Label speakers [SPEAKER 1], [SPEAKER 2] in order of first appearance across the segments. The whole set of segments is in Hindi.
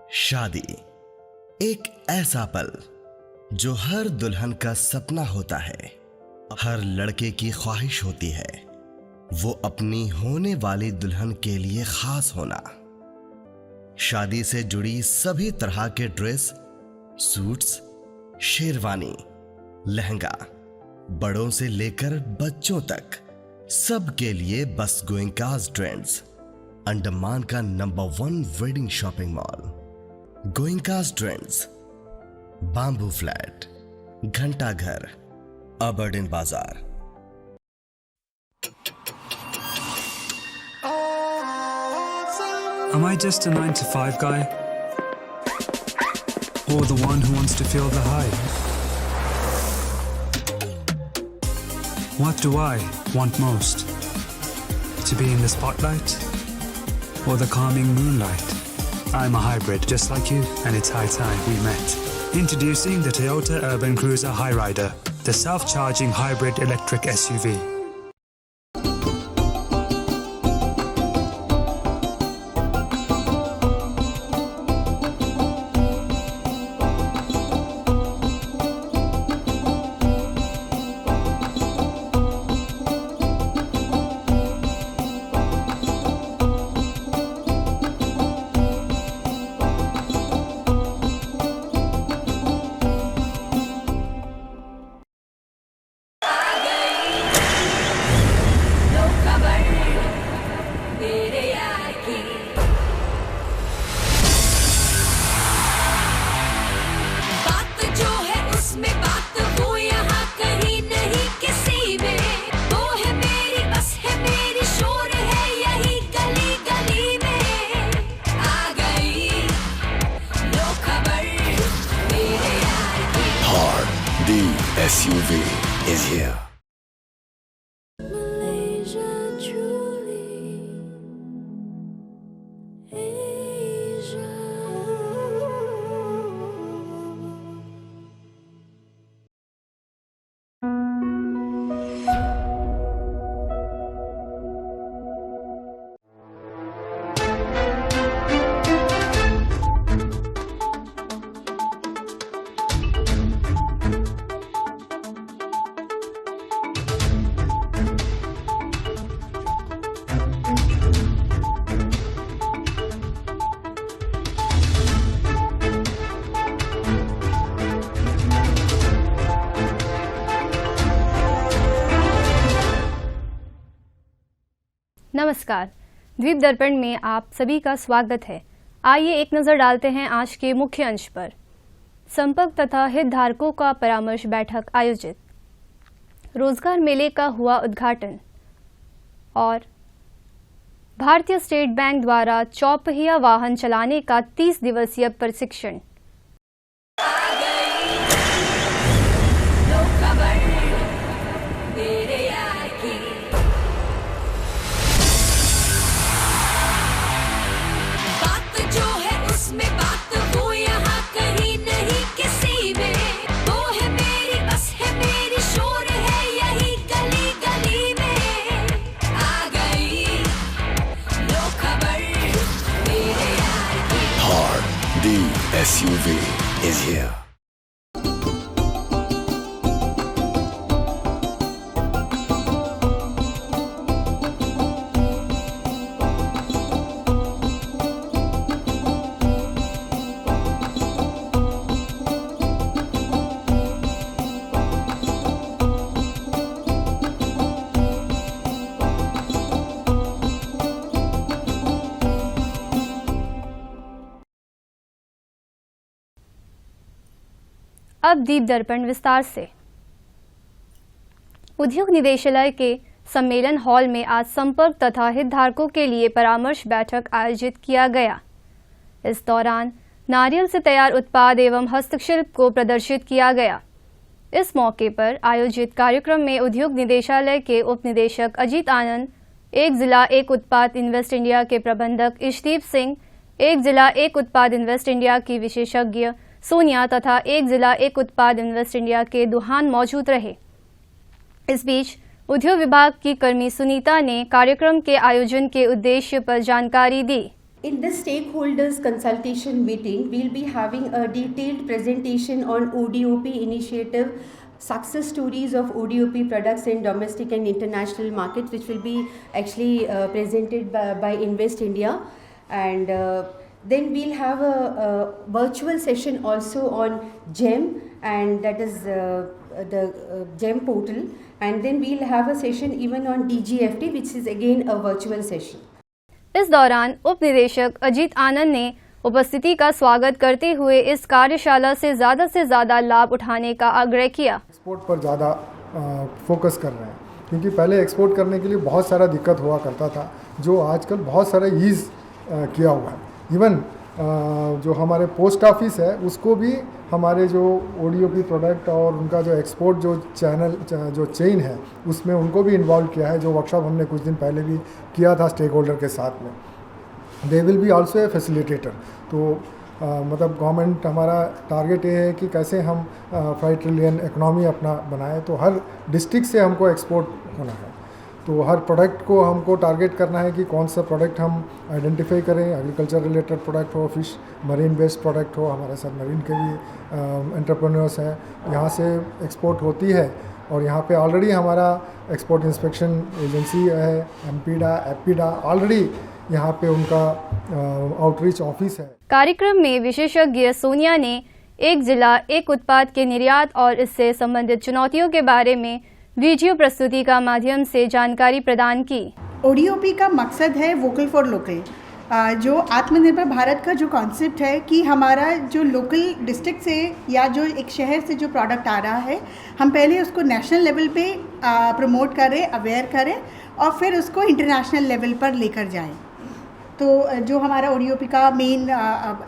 [SPEAKER 1] शादी एक ऐसा पल जो हर दुल्हन का सपना होता है, हर लड़के की ख्वाहिश होती है वो अपनी होने वाली दुल्हन के लिए खास होना। शादी से जुड़ी सभी तरह के ड्रेस, सूट्स, शेरवानी, लहंगा, बड़ों से लेकर बच्चों तक सबके लिए बस गोइंकास ट्रेंड्स, अंडमान का number 1 wedding shopping mall. Goenkas Trends, Bamboo Flat, Ghanta Ghar, Aberdeen बाजार।
[SPEAKER 2] Am I just a 9 to 5 guy? Or the one who wants to feel the high? What do I want most? To be in the spotlight? Or the calming moonlight? I'm a hybrid just like you, and it's high time we met. Introducing the Toyota Urban Cruiser Hyryder, the self-charging hybrid electric SUV.
[SPEAKER 3] The SUV is here.
[SPEAKER 4] Malaysia truly Asia.
[SPEAKER 5] नमस्कार, द्वीप दर्पण में आप सभी का स्वागत है। आइए एक नज़र डालते हैं आज के मुख्य अंश पर। संपर्क तथा हितधारकों का परामर्श बैठक आयोजित, रोजगार मेले का हुआ उद्घाटन और भारतीय स्टेट बैंक द्वारा चौपहिया वाहन चलाने का 30 दिवसीय प्रशिक्षण।
[SPEAKER 3] The SUV is here.
[SPEAKER 5] अब दीप दर्पण विस्तार से। उद्योग निदेशालय के सम्मेलन हॉल में आज संपर्क तथा हितधारकों के लिए परामर्श बैठक आयोजित किया गया। इस दौरान नारियल से तैयार उत्पाद एवं हस्तशिल्प को प्रदर्शित किया गया। इस मौके पर आयोजित कार्यक्रम में उद्योग निदेशालय के उप निदेशक अजीत आनंद, एक जिला एक उत्पाद इन्वेस्ट इंडिया के प्रबंधक इशदीप सिंह, एक जिला एक उत्पाद इन्वेस्ट इंडिया की विशेषज्ञ सोनिया तथा एक जिला एक उत्पाद इन्वेस्ट इंडिया के दुहान मौजूद रहे। इस बीच उद्योग विभाग की कर्मी सुनीता ने कार्यक्रम के आयोजन के उद्देश्य पर जानकारी दी।
[SPEAKER 6] In this stakeholders consultation meeting, we'll be having a detailed presentation on ODOP initiative, success stories of ODOP products in domestic and international markets, which will be actually presented by Invest India. And then we'll have a virtual session also on GEM, and that is the GEM portal. And then we'll have a session even on DGFT, which is again a virtual session.
[SPEAKER 5] इस दौरान उप निदेशक अजीत आनंद ने उपस्थिति का स्वागत करते हुए इस कार्यशाला से ज़्यादा लाभ उठाने का आग्रह किया।
[SPEAKER 7] एक्सपोर्ट पर ज़्यादा फोकस कर रहे हैं, क्योंकि पहले एक्सपोर्ट करने के लिए बहुत सारा दिक्कत हुआ करता था, जो आजकल बहुत सारा ईज़ किया हुआ है। इवन जो हमारे पोस्ट ऑफिस है उसको भी हमारे जो ODOP प्रोडक्ट और उनका जो एक्सपोर्ट जो चैनल जो चेन है उसमें उनको भी इन्वॉल्व किया है, जो वर्कशॉप हमने कुछ दिन पहले भी किया था स्टेक होल्डर के साथ में। They will be also a facilitator. तो मतलब गवर्नमेंट हमारा टारगेट ये है कि कैसे हम 5 ट्रिलियन इकनॉमी अपना बनाएं, तो हर डिस्ट्रिक्ट से हमको एक्सपोर्ट होना है। तो हर प्रोडक्ट को हमको टारगेट करना है कि कौन सा प्रोडक्ट हम आइडेंटिफाई करें। एग्रीकल्चर रिलेटेड प्रोडक्ट हो, फिश मरीन बेस्ड प्रोडक्ट हो, हमारे साथ मरीन के भी एंटरप्रेन्योर्स हैं, यहाँ से एक्सपोर्ट होती है। और यहाँ पे ऑलरेडी हमारा एक्सपोर्ट इंस्पेक्शन एजेंसी है, एमपीडा, एपीडा, ऑलरेडी यहाँ पे उनका आउटरीच ऑफिस है।
[SPEAKER 5] कार्यक्रम में विशेषज्ञ सोनिया ने एक जिला एक उत्पाद के निर्यात और इससे संबंधित चुनौतियों के बारे में वीडियो प्रस्तुति का माध्यम से जानकारी प्रदान की।
[SPEAKER 8] ODOP का मकसद है वोकल फॉर लोकल। जो आत्मनिर्भर भारत का जो कॉन्सेप्ट है कि हमारा जो लोकल डिस्ट्रिक्ट से या जो एक शहर से जो प्रोडक्ट आ रहा है, हम पहले उसको नेशनल लेवल पे प्रमोट करें, अवेयर करें और फिर उसको इंटरनेशनल लेवल पर लेकर जाएं। तो जो हमारा ODOP का मेन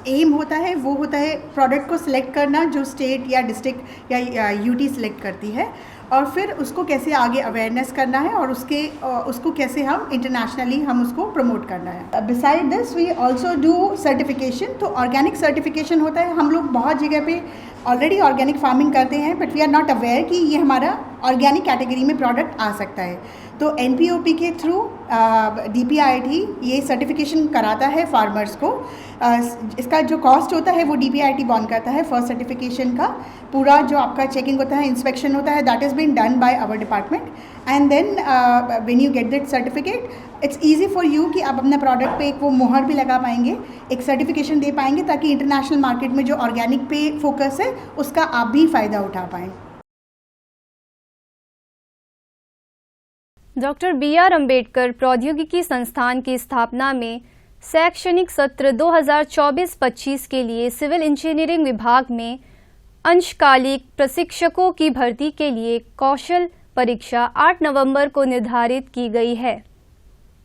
[SPEAKER 8] एम होता है वो होता है प्रोडक्ट को सिलेक्ट करना, जो स्टेट या डिस्ट्रिक्ट या UT सिलेक्ट करती है, और फिर उसको कैसे आगे अवेयरनेस करना है और उसको कैसे हम इंटरनेशनली हम उसको प्रमोट करना है। Beside this we also do certification. तो ऑर्गेनिक सर्टिफिकेशन होता है। हम लोग बहुत जगह पे ऑलरेडी ऑर्गेनिक फार्मिंग करते हैं, but we are not aware कि ये हमारा ऑर्गेनिक कैटेगरी में प्रोडक्ट आ सकता है। तो NPOP के थ्रू DPIIT ये सर्टिफिकेशन कराता है फार्मर्स को। इसका जो कॉस्ट होता है वो DPIIT बॉन करता है। फर्स्ट सर्टिफिकेशन का पूरा जो आपका चेकिंग होता है, इंस्पेक्शन होता है, that is been done by our department. And then when you get that certificate, it's easy for you कि आप अपने प्रोडक्ट पे एक वो मोहर भी लगा पाएंगे, एक सर्टिफिकेशन दे पाएंगे, ताकि इंटरनेशनल मार्केट में जो ऑर्गेनिक पे फोकस है उसका आप भी फ़ायदा उठा पाएँ।
[SPEAKER 5] डॉक्टर BR अम्बेडकर प्रौद्योगिकी संस्थान की स्थापना में शैक्षणिक सत्र 2024-25 के लिए सिविल इंजीनियरिंग विभाग में अंशकालिक प्रशिक्षकों की भर्ती के लिए कौशल परीक्षा 8 नवंबर को निर्धारित की गई है।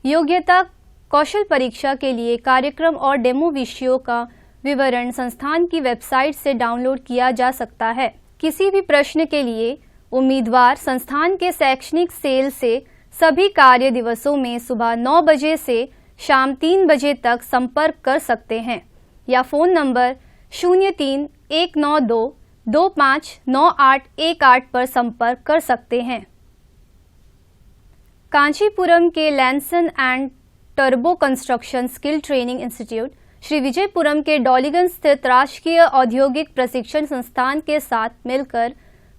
[SPEAKER 5] योग्यता कौशल परीक्षा के लिए कार्यक्रम और डेमो विषयों का विवरण संस्थान की वेबसाइट से डाउनलोड किया जा सकता है। किसी भी प्रश्न के लिए उम्मीदवार संस्थान के शैक्षणिक सेल से सभी कार्य दिवसों में सुबह 9 बजे से शाम 3 बजे तक संपर्क कर सकते हैं या फ़ोन नंबर 03-192-259818 पर संपर्क कर सकते हैं। कांचीपुरम के लैंसन एंड टर्बो construction skill training institute Shri Vijayapuram के डॉलीगंज स्थित राजकीय औद्योगिक प्रशिक्षण संस्थान के साथ मिलकर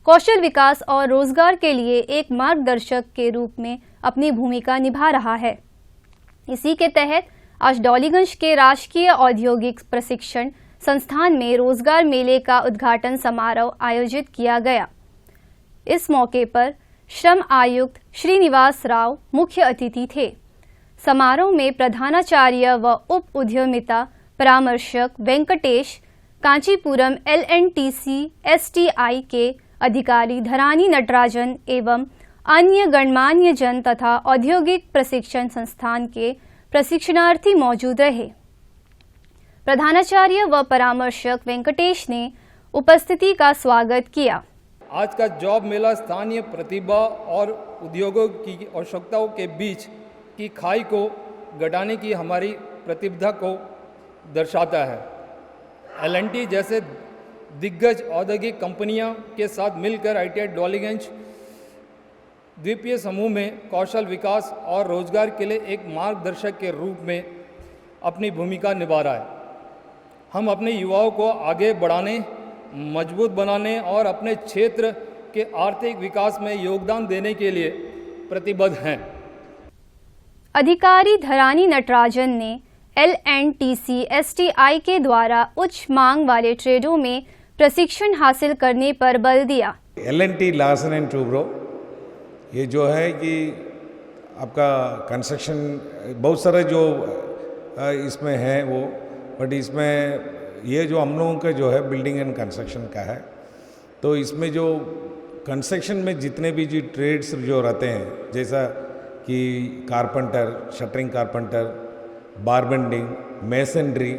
[SPEAKER 5] कौशल विकास और रोजगार के लिए एक मार्गदर्शक के रूप में अपनी भूमिका निभा रहा है। इसी के तहत आज डॉलीगंज के राजकीय औद्योगिक प्रशिक्षण संस्थान में रोजगार मेले का उद्घाटन समारोह आयोजित किया गया। इस मौके पर श्रम आयुक्त श्रीनिवास राव मुख्य अतिथि थे। समारोह में प्रधानाचार्य व उप उद्यमिता परामर्शक वेंकटेश, कांचीपुरम LNTC STI के अधिकारी धरानी नटराजन एवं अन्य गणमान्य जन तथा औद्योगिक प्रशिक्षण संस्थान के प्रशिक्षणार्थी मौजूद रहे। प्रधानाचार्य व परामर्शक वेंकटेश ने उपस्थिति का स्वागत किया।
[SPEAKER 9] आज का जॉब मेला स्थानीय प्रतिभा और उद्योगों की आवश्यकताओं के बीच की खाई को घटाने की हमारी प्रतिबद्धता को दर्शाता है। LNT जैसे दिग्गज औद्योगिक कंपनियों के साथ मिलकर ITI डॉलीगंज द्वीपीय समूह में कौशल विकास और रोजगार के लिए एक मार्गदर्शक के रूप में अपनी भूमिका निभा रहा है। हम अपने युवाओं को आगे बढ़ाने, मजबूत बनाने और अपने क्षेत्र के आर्थिक विकास में योगदान देने के लिए प्रतिबद्ध हैं।
[SPEAKER 5] अधिकारी धरानी नटराजन ने LNTC/STI के द्वारा उच्च मांग वाले ट्रेडों में प्रशिक्षण हासिल करने पर बल दिया।
[SPEAKER 10] L&T लार्सन एंड टूब्रो ये जो है कि आपका कंस्ट्रक्शन बहुत सारे जो इसमें है वो, बट इसमें ये जो हम लोगों का जो है बिल्डिंग एंड कंस्ट्रक्शन का है, तो इसमें जो कंस्ट्रक्शन में जितने भी जो ट्रेड्स जो रहते हैं, जैसा कि कारपेंटर, शटरिंग कारपेंटर, बारबेंडिंग, मेसनरी,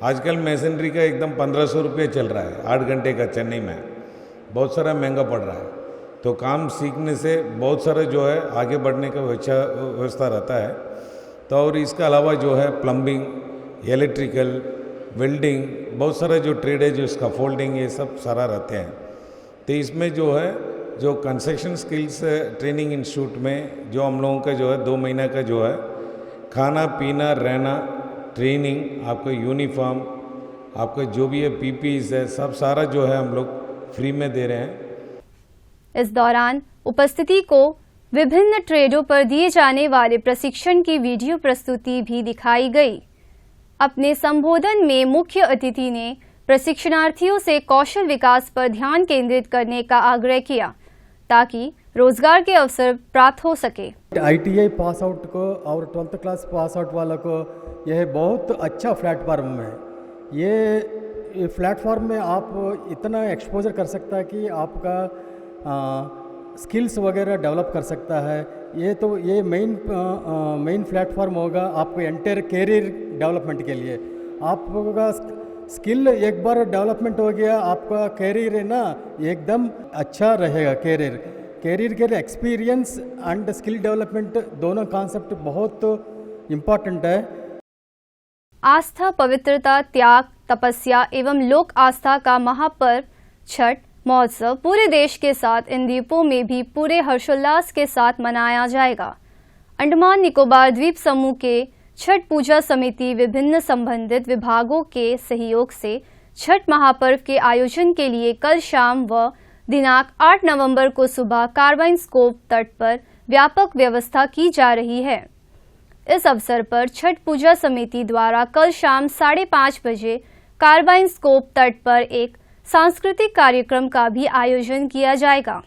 [SPEAKER 10] आजकल मेसनरी का एकदम 1500 रुपये चल रहा है 8 घंटे का, चेन्नई में बहुत सारा महंगा पड़ रहा है। तो काम सीखने से बहुत सारा जो है आगे बढ़ने का व्यवस्था रहता है। तो और इसके अलावा जो है प्लम्बिंग, इलेक्ट्रिकल, वेल्डिंग, बहुत सारा जो ट्रेड है, जो स्कैफोल्डिंग, ये सब सारा रहते हैं। तो इसमें जो है जो कंस्ट्रक्शन स्किल्स ट्रेनिंग इंस्टीट्यूट में जो हम लोगों का जो है 2 महीने का जो है खाना पीना रहना ट्रेनिंग, आपका यूनिफॉर्म, आपका जो भी है PPEs है, सब सारा जो है हम लोग फ्री में दे रहे हैं।
[SPEAKER 5] इस दौरान उपस्थिति को विभिन्न ट्रेडों पर दिए जाने वाले प्रशिक्षण की वीडियो प्रस्तुति भी दिखाई गई। अपने संबोधन में मुख्य अतिथि ने प्रशिक्षणार्थियों से कौशल विकास पर ध्यान केंद्रित करने का आग्रह किया ताकि रोजगार के अवसर प्राप्त हो सके।
[SPEAKER 11] ITI पास आउट को और 12th क्लास पास आउट वालों को यह बहुत अच्छा प्लेटफॉर्म है। ये प्लेटफॉर्म में आप इतना एक्सपोजर कर सकता है कि आपका स्किल्स वगैरह डेवलप कर सकता है। ये मेन प्लेटफॉर्म होगा आपको एंटायर कैरियर डेवलपमेंट के लिए। आपका स्किल एक बार डेवलपमेंट हो गया, आपका कैरियर है ना एकदम अच्छा रहेगा। कैरियर के लिए एक्सपीरियंस एंड स्किल डेवलपमेंट दोनों कॉन्सेप्ट बहुत इम्पॉर्टेंट है।
[SPEAKER 5] आस्था, पवित्रता, त्याग, तपस्या एवं लोक आस्था का महापर्व छठ महोत्सव पूरे देश के साथ इन द्वीपों में भी पूरे हर्षोल्लास के साथ मनाया जाएगा। अंडमान निकोबार द्वीप समूह के छठ पूजा समिति विभिन्न संबंधित विभागों के सहयोग से छठ महापर्व के आयोजन के लिए कल शाम व दिनांक 8 नवंबर को सुबह कार्बाइन स्कोप तट पर व्यापक व्यवस्था की जा रही है। इस अवसर पर छठ पूजा समिति द्वारा कल शाम 5:30 बजे कार्बाइन स्कोप तट पर एक सांस्कृतिक कार्यक्रम का भी आयोजन किया जाएगा।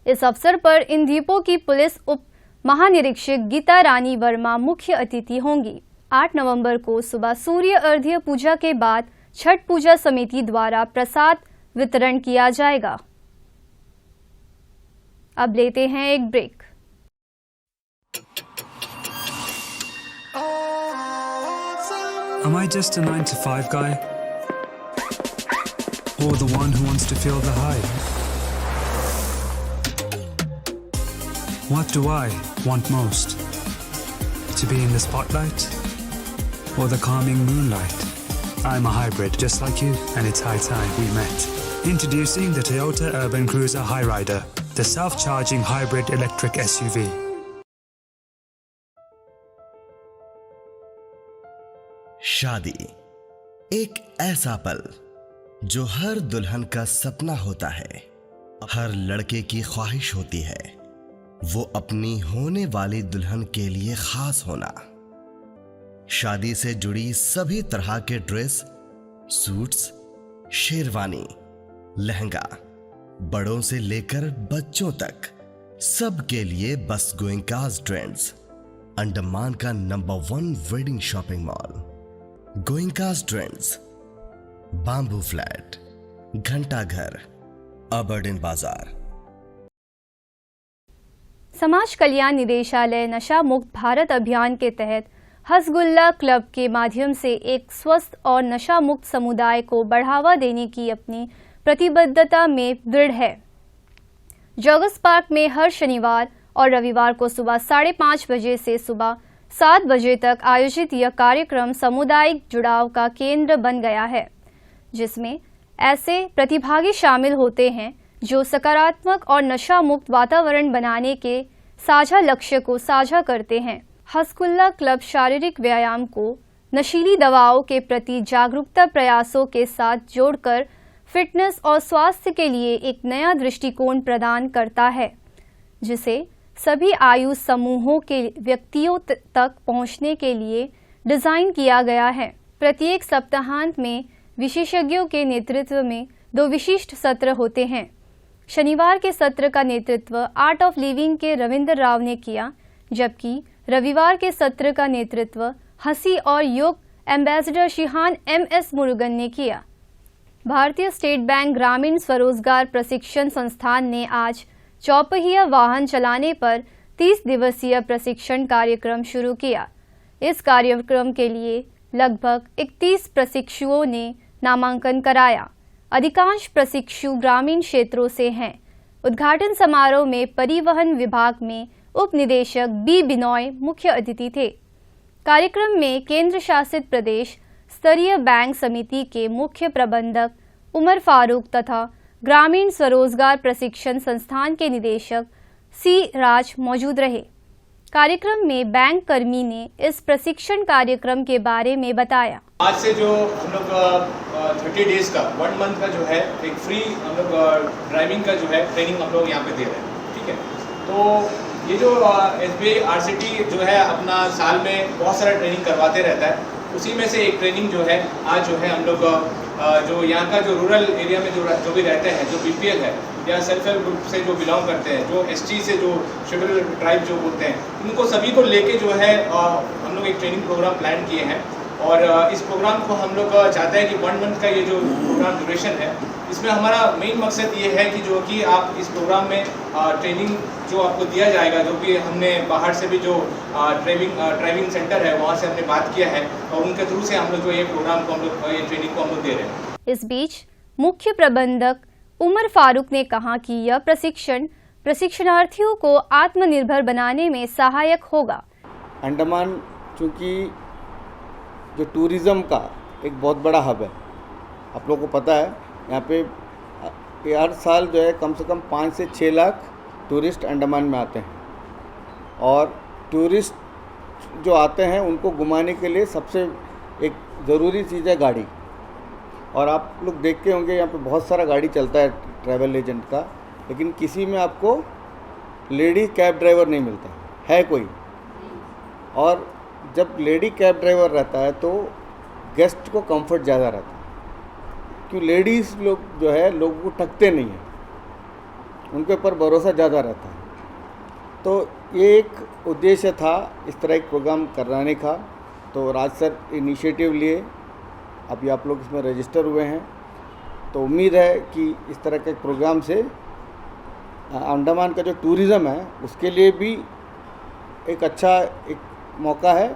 [SPEAKER 5] इस अवसर पर इन द्वीपों की पुलिस उप महानिरीक्षक गीता रानी वर्मा मुख्य अतिथि होंगी। 8 नवंबर को सुबह सूर्य अर्घ्य पूजा के बाद छठ पूजा समिति द्वारा प्रसाद वितरण किया जाएगा। अब लेते हैं एक break.
[SPEAKER 2] Am I just a 9-to-5 guy? Or the one who wants to feel the high? What do I want most? To be in the spotlight? Or the calming moonlight? I'm a hybrid just like you, and it's high time we met. Introducing the Toyota Urban Cruiser Hyrider, the self-charging hybrid electric SUV.
[SPEAKER 1] शादी एक ऐसा पल जो हर दुल्हन का सपना होता है, हर लड़के की ख्वाहिश होती है वो अपनी होने वाली दुल्हन के लिए खास होना। शादी से जुड़ी सभी तरह के ड्रेस, सूट्स, शेरवानी, लहंगा, बड़ों से लेकर बच्चों तक सबके लिए बस गोइंकास ट्रेंड्स, अंडमान का number 1 wedding shopping mall. Goenkas Trends, Bamboo Flat, Ghanta Ghar, Aberdeen बाजार।
[SPEAKER 5] समाज कल्याण निदेशालय नशा मुक्त भारत अभियान के तहत हसगुल्ला क्लब के माध्यम से एक स्वस्थ और नशा मुक्त समुदाय को बढ़ावा देने की अपनी प्रतिबद्धता में दृढ़ है। जॉगर्स पार्क में हर शनिवार और रविवार को सुबह 5:30 बजे से सुबह 7 बजे तक आयोजित यह कार्यक्रम सामुदायिक जुड़ाव का केंद्र बन गया है, जिसमें ऐसे प्रतिभागी शामिल होते हैं जो सकारात्मक और नशा मुक्त वातावरण बनाने के साझा लक्ष्य को साझा करते हैं। हस्कुल्ला क्लब शारीरिक व्यायाम को नशीली दवाओं के प्रति जागरूकता प्रयासों के साथ जोड़कर फिटनेस और स्वास्थ्य के लिए एक नया दृष्टिकोण प्रदान करता है, जिसे सभी आयु समूहों के व्यक्तियों तक पहुंचने के लिए डिज़ाइन किया गया है। प्रत्येक सप्ताहांत में विशेषज्ञों के नेतृत्व में 2 विशिष्ट सत्र होते हैं। शनिवार के सत्र का नेतृत्व आर्ट ऑफ लिविंग के रविंद्र राव ने किया, जबकि रविवार के सत्र का नेतृत्व हंसी और योग एम्बेसडर शिहान MS मुरुगन ने किया। भारतीय स्टेट बैंक ग्रामीण स्वरोजगार प्रशिक्षण संस्थान ने आज चौपहिया वाहन चलाने पर 30 दिवसीय प्रशिक्षण कार्यक्रम शुरू किया। इस कार्यक्रम के लिए लगभग 31 प्रशिक्षुओं ने नामांकन कराया। अधिकांश प्रशिक्षु ग्रामीण क्षेत्रों से हैं। उद्घाटन समारोह में परिवहन विभाग में उप निदेशक B बिनॉय मुख्य अतिथि थे। कार्यक्रम में केंद्र शासित प्रदेश स्तरीय बैंक समिति के मुख्य प्रबंधक उमर फारूक तथा ग्रामीण स्वरोजगार प्रशिक्षण संस्थान के निदेशक C राज मौजूद रहे। कार्यक्रम में बैंक कर्मी ने इस प्रशिक्षण कार्यक्रम के बारे में बताया।
[SPEAKER 12] आज से जो हम लोग 30 डेज का 1 मंथ का जो है एक फ्री हम लोग ड्राइविंग का जो है ट्रेनिंग हम लोग यहाँ पे दे रहे हैं, ठीक है। तो ये जो SBI RCT जो है अपना साल में बहुत सारा ट्रेनिंग करवाते रहता है, उसी में से एक ट्रेनिंग जो है आज जो है हम लोग जो यहाँ का जो रूरल एरिया में जो भी रहते हैं, जो BPL है या सेल्फ हेल्प ग्रुप से जो बिलोंग करते हैं, जो ST से जो शेड्यूल ट्राइब जो बोलते हैं, उनको सभी को लेके जो है हम लोग एक ट्रेनिंग प्रोग्राम प्लान किए हैं। और इस प्रोग्राम को हम लोग चाहते हैं कि 1 मंथ का ये जो प्रोग्राम ड्यूरेशन है, इसमें हमारा मेन मकसद ये है कि जो कि आप इस प्रोग्राम में ट्रेनिंग जो आपको दिया जाएगा, जो कि हमने बाहर से भी जो ड्राइविंग सेंटर है वहाँ से हमने बात किया है और उनके थ्रू से हम लोग जो ये प्रोग्राम को हम लोग ये ट्रेनिंग को हम लोग दे रहे हैं।
[SPEAKER 5] इस बीच मुख्य प्रबंधक उमर फारूक ने कहा कि यह प्रशिक्षण प्रशिक्षणार्थियों को आत्मनिर्भर बनाने में सहायक होगा।
[SPEAKER 13] अंडमान चूँकि जो टूरिज़्म का एक बहुत बड़ा हब है, आप लोगों को पता है, यहाँ पे हर साल जो है कम से कम 5 से 6 लाख टूरिस्ट अंडमान में आते हैं। और टूरिस्ट जो आते हैं उनको घुमाने के लिए सबसे एक ज़रूरी चीज़ है गाड़ी। और आप लोग देखते होंगे यहाँ पे बहुत सारा गाड़ी चलता है ट्रैवल एजेंट का, लेकिन किसी में आपको लेडी कैब ड्राइवर नहीं मिलता है कोई। और जब लेडी कैब ड्राइवर रहता है तो गेस्ट को कंफर्ट ज़्यादा रहता है, क्योंकि लेडीज़ लोग जो है लोगों को ठगते नहीं हैं, उनके ऊपर भरोसा ज़्यादा रहता है। तो ये एक उद्देश्य था इस तरह एक प्रोग्राम कराने का। तो राज सर इनिशिएटिव लिए, अभी आप लोग इसमें रजिस्टर हुए हैं, तो उम्मीद है कि इस तरह के प्रोग्राम से अंडमान का जो टूरिज़्म है उसके लिए भी एक अच्छा एक मौका है।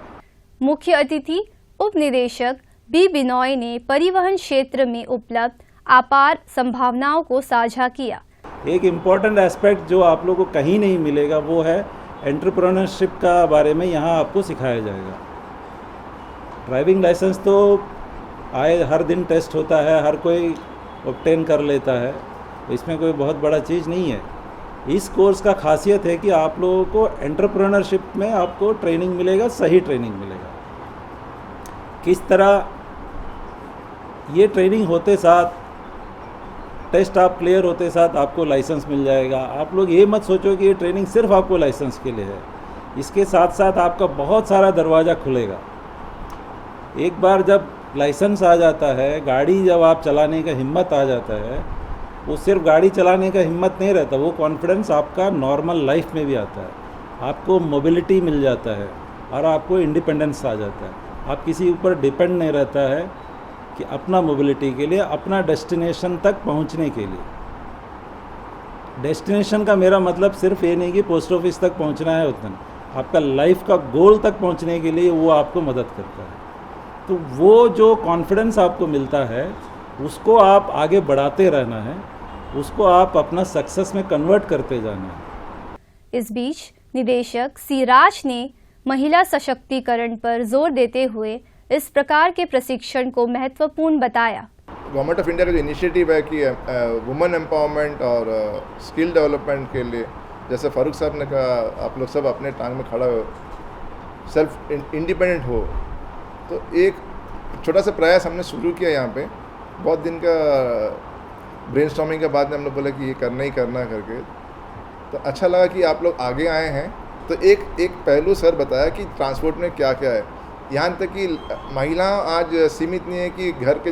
[SPEAKER 5] मुख्य अतिथि उप निदेशक B बिनॉय ने परिवहन क्षेत्र में उपलब्ध अपार संभावनाओं को साझा किया।
[SPEAKER 14] एक इम्पॉर्टेंट एस्पेक्ट जो आप लोगों को कहीं नहीं मिलेगा वो है एंटरप्रेन्योरशिप का बारे में यहाँ आपको सिखाया जाएगा। ड्राइविंग लाइसेंस तो हर दिन टेस्ट होता है, हर कोई ऑब्टेन कर लेता है, इसमें कोई बहुत बड़ा चीज़ नहीं है। इस कोर्स का खासियत है कि आप लोगों को एंटरप्रेन्योरशिप में आपको ट्रेनिंग मिलेगा, सही ट्रेनिंग मिलेगा। किस तरह ये ट्रेनिंग होते साथ, टेस्ट आप क्लियर होते साथ आपको लाइसेंस मिल जाएगा। आप लोग ये मत सोचो कि ये ट्रेनिंग सिर्फ आपको लाइसेंस के लिए है, इसके साथ साथ आपका बहुत सारा दरवाज़ा खुलेगा। एक बार जब लाइसेंस आ जाता है, गाड़ी जब आप चलाने का हिम्मत आ जाता है, वो सिर्फ गाड़ी चलाने का हिम्मत नहीं रहता, वो कॉन्फिडेंस आपका नॉर्मल लाइफ में भी आता है। आपको मोबिलिटी मिल जाता है और आपको इंडिपेंडेंस आ जाता है। आप किसी ऊपर डिपेंड नहीं रहता है कि अपना मोबिलिटी के लिए, अपना डेस्टिनेशन तक पहुंचने के लिए। डेस्टिनेशन का मेरा मतलब सिर्फ ये नहीं कि पोस्ट ऑफिस तक पहुंचना है, उतना आपका लाइफ का गोल तक पहुंचने के लिए वो आपको मदद करता है। तो वो जो कॉन्फिडेंस आपको मिलता है उसको आप आगे बढ़ाते रहना है, उसको आप अपना सक्सेस में कन्वर्ट करते जाना है।
[SPEAKER 5] इस बीच निदेशक C राज ने महिला सशक्तिकरण पर जोर देते हुए इस प्रकार के प्रशिक्षण को महत्वपूर्ण बताया।
[SPEAKER 15] गवर्नमेंट ऑफ इंडिया का जो इनिशिएटिव है कि वुमेन एम्पावरमेंट और स्किल डेवलपमेंट के लिए, जैसे फारूक साहब ने कहा, आप लोग सब अपने टांग में खड़ा हो, सेल्फ इंडिपेंडेंट हो। तो एक छोटा सा प्रयास हमने शुरू किया यहाँ पे, बहुत दिन का ब्रेनस्टॉर्मिंग के बाद में हम लोग बोला कि ये करना ही करना करके, तो अच्छा लगा कि आप लोग आगे आए हैं। तो एक पहलू सर बताया कि ट्रांसपोर्ट में क्या क्या है, यहाँ तक कि महिला आज सीमित नहीं है कि घर के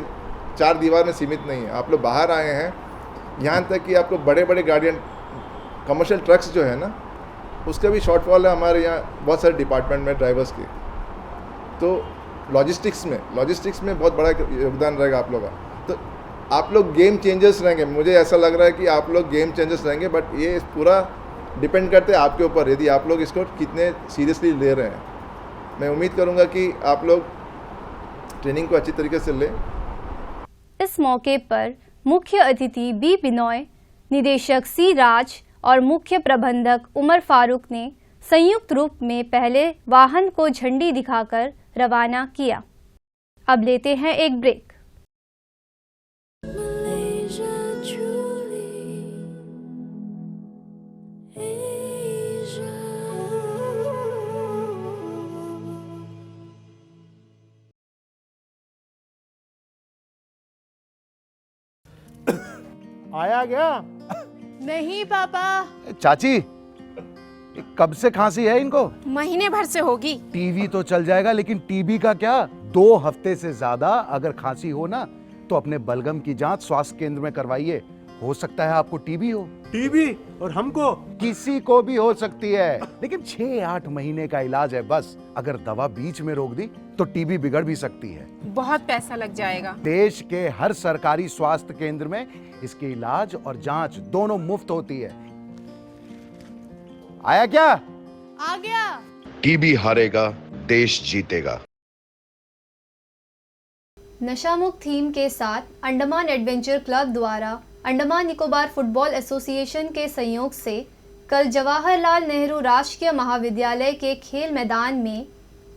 [SPEAKER 15] 4 दीवार में सीमित नहीं है, आप लोग बाहर आए हैं। यहाँ तक कि आपको बड़े बड़े गाड़ियाँ कमर्शियल ट्रक्स जो है ना, उसका भी शॉर्टफॉल है हमारे यहाँ बहुत सारे डिपार्टमेंट में ड्राइवर्स के। तो लॉजिस्टिक्स में बहुत बड़ा योगदान रहेगा आप लोग का। तो आप लोग गेम चेंजर्स रहेंगे, मुझे ऐसा लग रहा है कि आप लोग गेम चेंजर्स रहेंगे, बट ये पूरा डिपेंड करते हैं आपके ऊपर, यदि आप लोग इसको कितने सीरियसली ले रहे हैं। मैं उम्मीद करूंगा कि आप लोग ट्रेनिंग को अच्छी तरीके से लें।
[SPEAKER 5] इस मौके पर मुख्य अतिथि बी बिनॉय, निदेशक सी राज और मुख्य प्रबंधक उमर फारूक ने संयुक्त रूप में पहले वाहन को झंडी दिखाकर रवाना किया। अब लेते हैं एक ब्रेक।
[SPEAKER 4] Malaysia truly Asia.
[SPEAKER 16] आया गया?
[SPEAKER 17] नहीं पापा,
[SPEAKER 16] चाची, कब से खांसी है इनको?
[SPEAKER 17] महीने भर से होगी।
[SPEAKER 16] टीवी तो चल जाएगा, लेकिन टीबी का क्या? 2 हफ्ते से ज्यादा अगर खांसी हो ना, तो अपने बलगम की जांच स्वास्थ्य केंद्र में करवाइए। हो सकता है आपको टीबी हो।
[SPEAKER 18] टीबी? और हमको?
[SPEAKER 16] किसी को भी हो सकती है, लेकिन 6-8 महीने का इलाज है बस। अगर दवा बीच में रोक दी तो टीबी बिगड़ भी सकती है।
[SPEAKER 17] बहुत पैसा लग जाएगा।
[SPEAKER 16] देश के हर सरकारी स्वास्थ्य केंद्र में इसके इलाज और जांच दोनों मुफ्त होती है। आया क्या?
[SPEAKER 17] आ गया।
[SPEAKER 19] टीबी हारेगा, देश जीतेगा।
[SPEAKER 5] नशा मुक्त थीम के साथ अंडमान एडवेंचर क्लब द्वारा अंडमान निकोबार फुटबॉल एसोसिएशन के सहयोग से कल जवाहरलाल नेहरू राजकीय महाविद्यालय के खेल मैदान में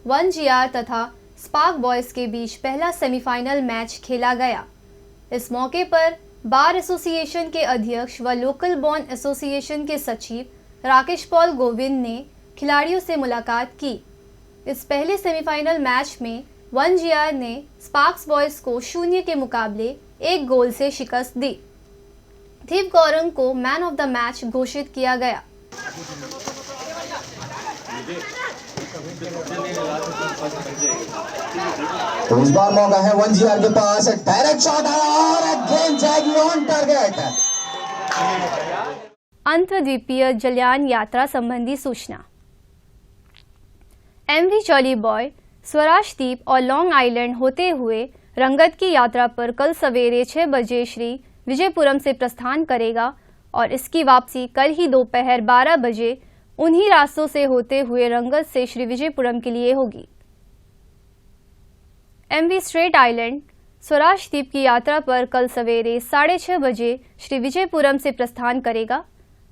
[SPEAKER 5] 1GR तथा स्पार्क बॉयज के बीच पहला सेमीफाइनल मैच खेला गया। इस मौके पर बार एसोसिएशन के अध्यक्ष व लोकल बॉर्न एसोसिएशन के सचिव राकेश पॉल गोविंद ने खिलाड़ियों से मुलाकात की। इस पहले सेमीफाइनल मैच में 1GR ने स्पार्क्स बॉयज को 0 के मुकाबले 1 गोल से शिकस्त दी। थीप गौरंग को मैन ऑफ द मैच घोषित किया गया।
[SPEAKER 20] तो इस बार मौका है 1GR के पास, डायरेक्ट शॉट आया और गेंद जाएगी ऑन टारगेट।
[SPEAKER 5] अंतर्द्वीपीय जलयान यात्रा संबंधी सूचना। MV जॉली बॉय स्वराज द्वीप और लॉन्ग आइलैंड होते हुए रंगत की यात्रा पर कल सवेरे 6 बजे श्री विजयपुरम से प्रस्थान करेगा और इसकी वापसी कल ही दोपहर 12 बजे उन्हीं रास्तों से होते हुए रंगत से श्री विजयपुरम के लिए होगी। MV स्ट्रेट आइलैंड स्वराज द्वीप की यात्रा पर कल सवेरे 6:30 बजे श्री विजयपुरम से प्रस्थान करेगा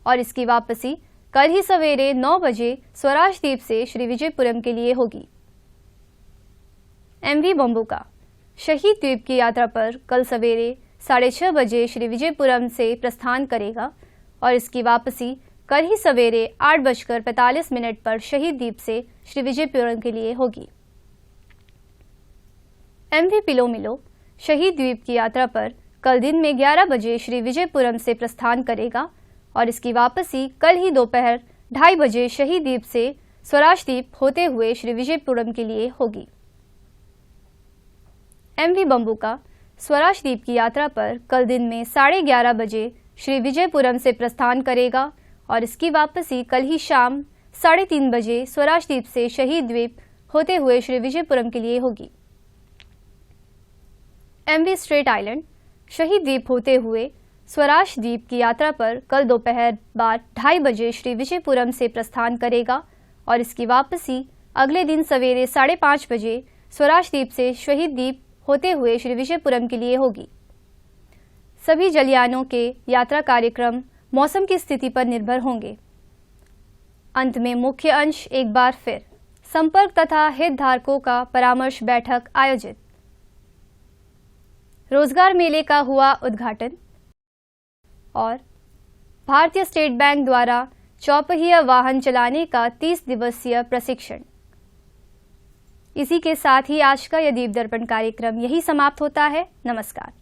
[SPEAKER 5] और इसकी वापसी कल ही सवेरे 9 बजे स्वराज द्वीप से श्री विजयपुरम के लिए होगी। MV बम्बुका शहीद द्वीप की यात्रा पर कल सवेरे 6:30 बजे श्री विजयपुरम से प्रस्थान करेगा और इसकी वापसी कल ही सवेरे 8:45 पर शहीद द्वीप से श्री विजयपुरम के लिए होगी। MV पिलो मिलो शहीद द्वीप की यात्रा पर कल दिन में 11 बजे श्री विजयपुरम से प्रस्थान करेगा और इसकी वापसी कल ही दोपहर 2:30 बजे शहीद द्वीप से स्वराज द्वीप होते हुए श्री विजयपुरम के लिए होगी। MV बम्बुका स्वराज द्वीप की यात्रा पर कल दिन में 11:30 बजे श्री विजयपुरम से प्रस्थान करेगा और इसकी वापसी कल ही शाम 3:30 बजे स्वराज द्वीप से शहीद द्वीप होते हुए श्री विजयपुरम के लिए होगी। MV स्ट्रेट आइलैंड शहीद द्वीप होते हुए स्वराज द्वीप की यात्रा पर कल दोपहर बाद 2:30 बजे श्री विजयपुरम से प्रस्थान करेगा और इसकी वापसी अगले दिन सवेरे 5:30 बजे स्वराज द्वीप से शहीद द्वीप होते हुए श्री विजयपुरम के लिए होगी। सभी जलयानों के यात्रा कार्यक्रम मौसम की स्थिति पर निर्भर होंगे। अंत में मुख्य अंश एक बार फिर, संपर्क तथा हितधारकों का परामर्श बैठक आयोजित। रोजगार मेले का हुआ उद्घाटन और भारतीय स्टेट बैंक द्वारा चौपहिया वाहन चलाने का 30 दिवसीय प्रशिक्षण। इसी के साथ ही आज का यह दीप दर्पण कार्यक्रम यही समाप्त होता है। नमस्कार।